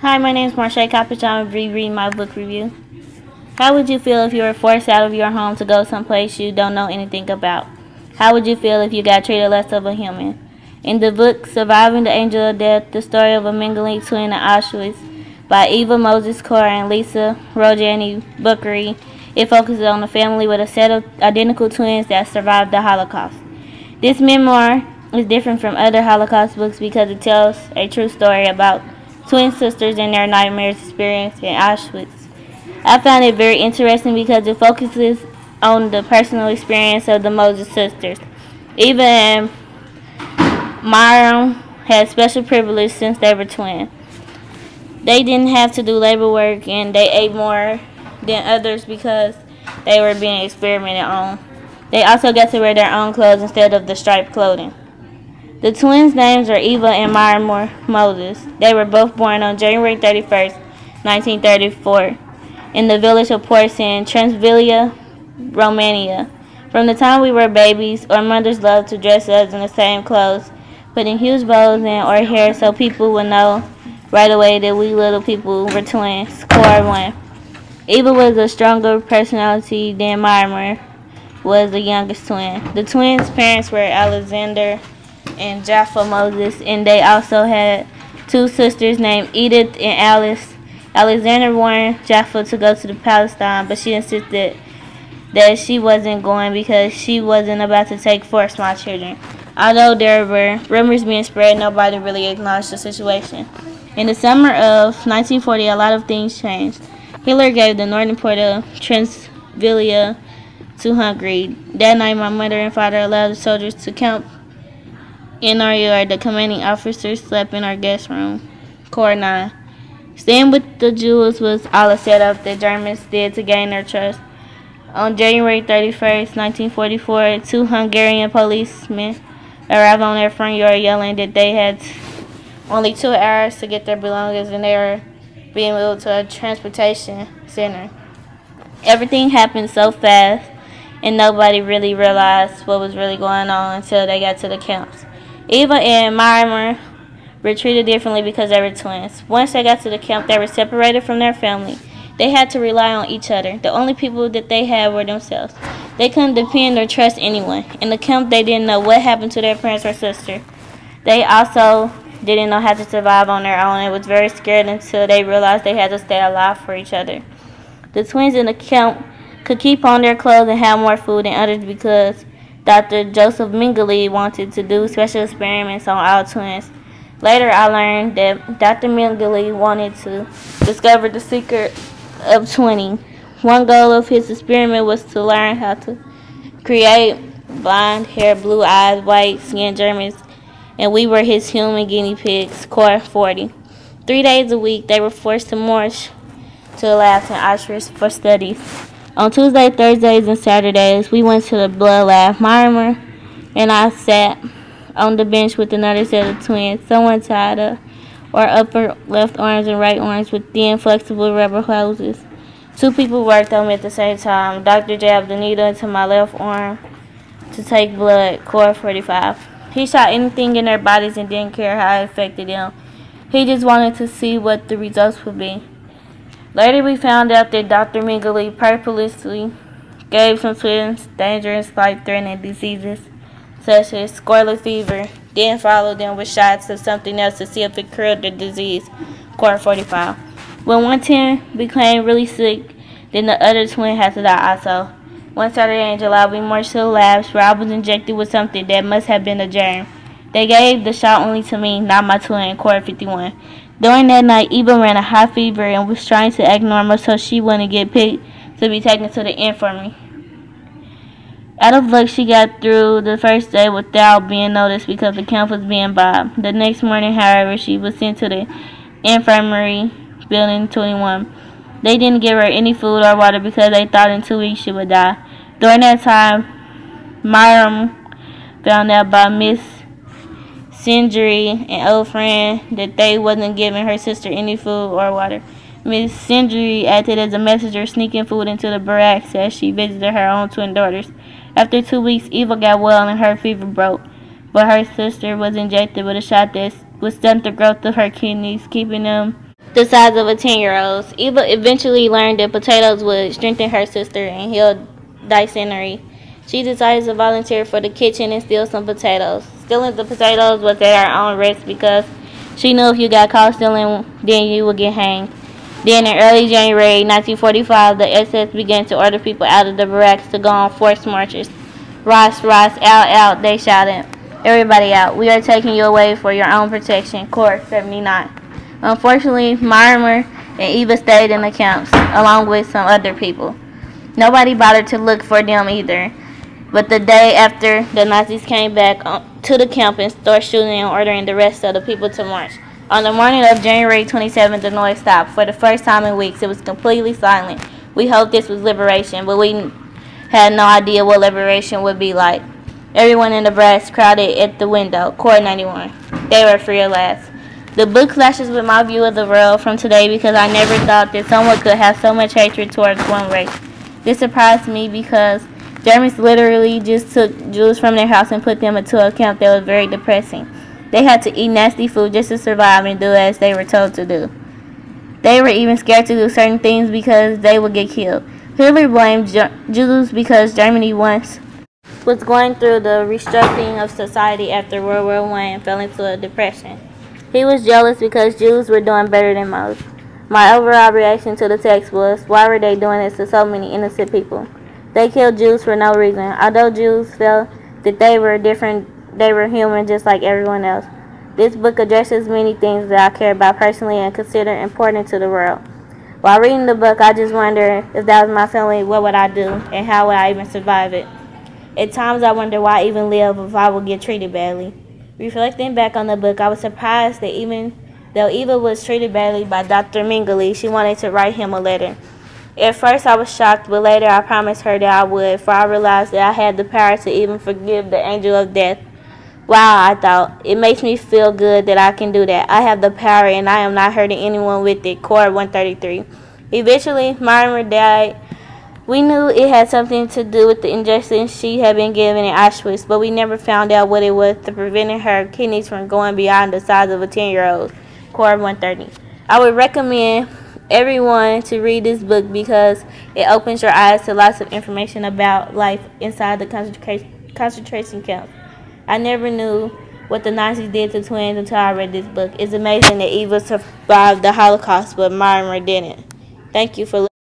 Hi, my name is Marsha Coppage. I will be reading my book review. How would you feel if you were forced out of your home to go someplace you don't know anything about? How would you feel if you got treated less of a human? In the book Surviving the Angel of Death, the story of a Mengele twin in Auschwitz by Eva Moses Kaur and Lisa Rojani Bukhari, it focuses on a family with a set of identical twins that survived the Holocaust. This memoir is different from other Holocaust books because it tells a true story about twin sisters and their nightmares experienced in Auschwitz. I found it very interesting because it focuses on the personal experience of the Moses sisters. Eva and Miriam had special privilege since they were twins. They didn't have to do labor work and they ate more than others because they were being experimented on. They also got to wear their own clothes instead of the striped clothing. The twins' names are Eva and Miriam Moses. They were both born on January 31st, 1934, in the village of Porcin, Transylvania, Romania. From the time we were babies, our mothers loved to dress us in the same clothes, putting huge bows in our hair so people would know right away that we little people were twins. Core 1. Eva was a stronger personality than Miriam was the youngest twin. The twins' parents were Alexander and Jaffa Moses, and they also had two sisters named Edith and Alice. Alexander wanted Jaffa to go to Palestine, but she insisted that she wasn't going because she wasn't about to take 4 small children. Although there were rumors being spread, nobody really acknowledged the situation. In the summer of 1940, a lot of things changed. Hitler gave the northern part of Transylvania to Hungary. That night, my mother and father allowed the soldiers to camp in our yard. The commanding officer slept in our guest room. Core 9. Staying with the Jews was all a setup the Germans did to gain their trust. On January 31st, 1944, 2 Hungarian policemen arrived on their front yard yelling that they had only 2 hours to get their belongings and they were being moved to a transportation center. Everything happened so fast and nobody really realized what was really going on until they got to the camps. Eva and Miriam were treated differently because they were twins. Once they got to the camp, they were separated from their family. They had to rely on each other. The only people that they had were themselves. They couldn't depend or trust anyone. In the camp, they didn't know what happened to their parents or sister. They also didn't know how to survive on their own and was very scared until they realized they had to stay alive for each other. The twins in the camp could keep on their clothes and have more food than others because Dr. Joseph Mengele wanted to do special experiments on all twins. Later, I learned that Dr. Mengele wanted to discover the secret of twinning. One goal of his experiment was to learn how to create blonde hair, blue eyes, white skin Germans, and we were his human guinea pigs. Core 40. 3 days a week, they were forced to march to the labs in Auschwitz for studies. On Tuesdays, Thursdays, and Saturdays, we went to the blood lab. Miriam and I sat on the bench with another set of twins. Someone tied up our upper left arms and right arms with thin, flexible rubber hoses. 2 people worked on me at the same time. Doctor jabbed the needle into my left arm to take blood. Core 45. He shot anything in their bodies and didn't care how it affected them. He just wanted to see what the results would be. Later, we found out that Dr. Mengele purposely gave some twins dangerous, life-threatening diseases such as scarlet fever, then followed them with shots of something else to see if it cured the disease. Core 45. When one twin became really sick, then the other twin had to die also. One Saturday in July, we marched to the labs where I was injected with something that must have been a germ. They gave the shot only to me, not my twin. Core 51. During that night, Eva ran a high fever and was trying to act normal so she wouldn't get picked to be taken to the infirmary. Out of luck, she got through the first day without being noticed because the camp was being bombed. The next morning, however, she was sent to the infirmary building 21. They didn't give her any food or water because they thought in 2 weeks she would die. During that time, Miriam found out by Miss Sindri, an old friend, that they wasn't giving her sister any food or water. Miss Sindri acted as a messenger, sneaking food into the barracks as she visited her own twin daughters. After 2 weeks, Eva got well and her fever broke, but her sister was injected with a shot that would stunt the growth of her kidneys, keeping them the size of a 10-year-old's. Eva eventually learned that potatoes would strengthen her sister and heal dysentery. She decided to volunteer for the kitchen and steal some potatoes. Stealing the potatoes was at her own risk because she knew if you got caught stealing, then you would get hanged. Then in early January 1945, the SS began to order people out of the barracks to go on forced marches. Ross, Ross, out, out, they shouted. Everybody out. We are taking you away for your own protection. Corps 79. Unfortunately, Marimer and Eva stayed in the camps, along with some other people. Nobody bothered to look for them either. But the day after, the Nazis came back to the camp and started shooting and ordering the rest of the people to march. On the morning of January 27th, the noise stopped. For the first time in weeks, it was completely silent. We hoped this was liberation, but we had no idea what liberation would be like. Everyone in the brass crowded at the window. Corps 91. They were free at last. The book clashes with my view of the world from today because I never thought that someone could have so much hatred towards one race. This surprised me because Germans literally just took Jews from their house and put them into a camp that was very depressing. They had to eat nasty food just to survive and do as they were told to do. They were even scared to do certain things because they would get killed. Hitler blamed Jews because Germany once was going through the restructuring of society after World War I and fell into a depression. He was jealous because Jews were doing better than most. My overall reaction to the text was, why were they doing this to so many innocent people? They killed Jews for no reason. Although Jews felt that they were different, they were human just like everyone else. This book addresses many things that I care about personally and consider important to the world. While reading the book, I just wonder if that was my family, what would I do and how would I even survive it? At times I wonder why I even live if I would get treated badly. Reflecting back on the book, I was surprised that even though Eva was treated badly by Dr. Mengele, she wanted to write him a letter. At first I was shocked, but later I promised her that I would, for I realized that I had the power to even forgive the angel of death. Wow, I thought, it makes me feel good that I can do that. I have the power and I am not hurting anyone with it. Corps 133. Eventually, Marimer died. We knew it had something to do with the injection she had been given in Auschwitz, but we never found out what it was that prevented her kidneys from going beyond the size of a 10-year-old. Corps 130. I would recommend everyone to read this book because it opens your eyes to lots of information about life inside the concentration camps. I never knew what the Nazis did to twins until I read this book. It's amazing that Eva survived the Holocaust, but Marimer didn't. Thank you for listening.